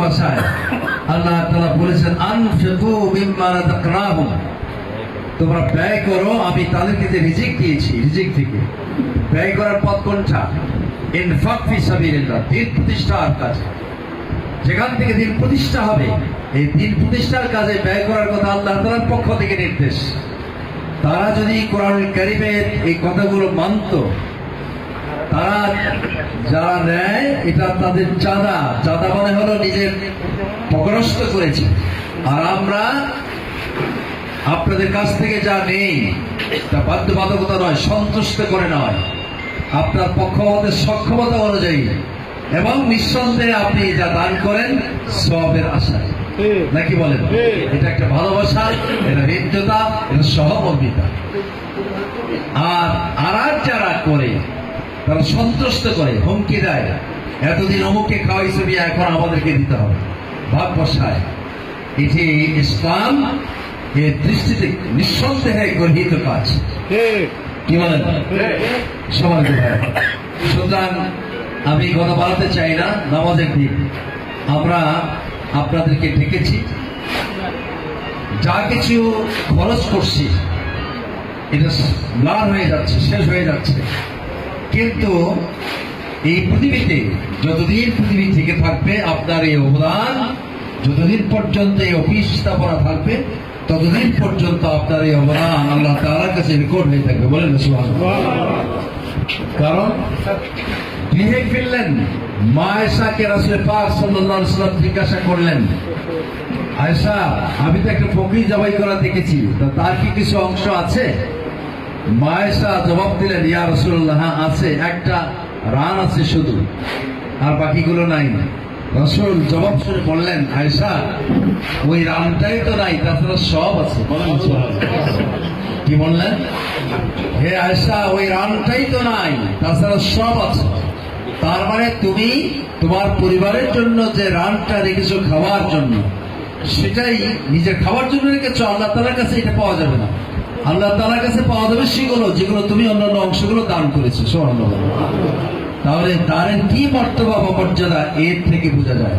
ভাষায় আল্লাহ তাআলা বলেছেন আনফিকু মিম্মা রাযাকনাহুম, তোমরা ব্যয় করো আমি তাদেরকে যে রিজিক দিয়েছি, রিজিক থেকে ব্যয় করার পথ কোনটা? ইনফাক ফি সাবিলিল্লাহ, দিন প্রতিষ্ঠার কাজে। যেখান থেকে দিন প্রতিষ্ঠা হবে এই দিন প্রতিষ্ঠার কাজে ব্যয় করার কথা আল্লাহ তাআলার পক্ষ থেকে নির্দেশ। তারা যদি কোরআনুল কারীমের এই কথাগুলো মানত, তারা যারা নেয় এটা তাদের চাঁদা, চাঁদা মানে হলো নিজের পকরস্থ করেছে। আর আমরা আপনাদের কাছ থেকে যা নেই তা বাধ্যবাধকতা নয়, সন্তুষ্ট করে নয়, আপনার পক্ষপাতের সক্ষমতা অনুযায়ী এবং নিঃসন্দেহে আপনি যা দান করেন সওয়াবের আশায়, নাকি বলেন? এটা একটা ভালোবাসা, এটা হৃদ্যতা, এটা সহমর্মিতা। আর যারা করে তারা সন্তুষ্ট করে, হুমকি দেয়, এতদিন অমুককে খাওয়াইছে বিয়ে, এখন আমাদেরকে দিতে হবে, ভাগ বসায়। এটি ইসলাম এর দৃষ্টিতে নিঃসন্দেহে গর্হিত কাজ, কি বলেন? সমাজ। সুতরাং আমি কথা বাড়াতে চাই না। নামাজের দিন আমরা আপনাদেরকে ডেকেছি, যা কিছু খরচ করছি এটা ম্লান হয়ে যাচ্ছে, শেষ হয়ে যাচ্ছে। কিন্তু এই পৃথিবীতে যতদিন পৃথিবী থেকে থাকবে আপনার এই অবদান, যতদিন পর্যন্ত এই অফিস স্থাপনা থাকবে ততদিন পর্যন্ত আপনার এই অবদান আল্লাহ তাআলার কাছে রেকর্ড হয়ে থাকবে। বলেন সুবহানাল্লাহ। কারণ গৃহে ফিরলেন, মা আয়েশাকে রাসূল পাক সাল্লাল্লাহু আলাইহি ওয়াসাল্লাম জিজ্ঞাসা করলেন, আয়েশা আমি তো একটা বকরি জবাই করা দেখেছি, তার কি কিছু অংশ আছে? মা আয়েশা জবাব দিলেন, ইয়া রাসূলুল্লাহ, হ্যাঁ আছে, একটা রান আছে শুধু, আর বাকিগুলো নাই। রাসূল জবাব শুনে বললেন, আয়েশা ওই রানটাই তো নাই, তাছাড়া সব আছে। কি বললেন? হে আয়েশা ওই রানটাই তো নাই, তাছাড়া সব আছে। তার মানে তুমি তোমার পরিবারের জন্য যে রানটা রেখেছো খাওয়ার জন্য, সেটাই নিজের খাওয়ার জন্য রেখেছো, আল্লাহ তাআলার কাছে এটা পাওয়া যাবে না। আল্লাহ তাআলার কাছে পাওয়া যাবে সেগুলো যেগুলো তুমি অন্যান্য অংশগুলো দান করেছো। সুবহানাল্লাহ। তাহলে দানের কি মর্তবা বা মর্যাদা এর থেকে বোঝা যায়।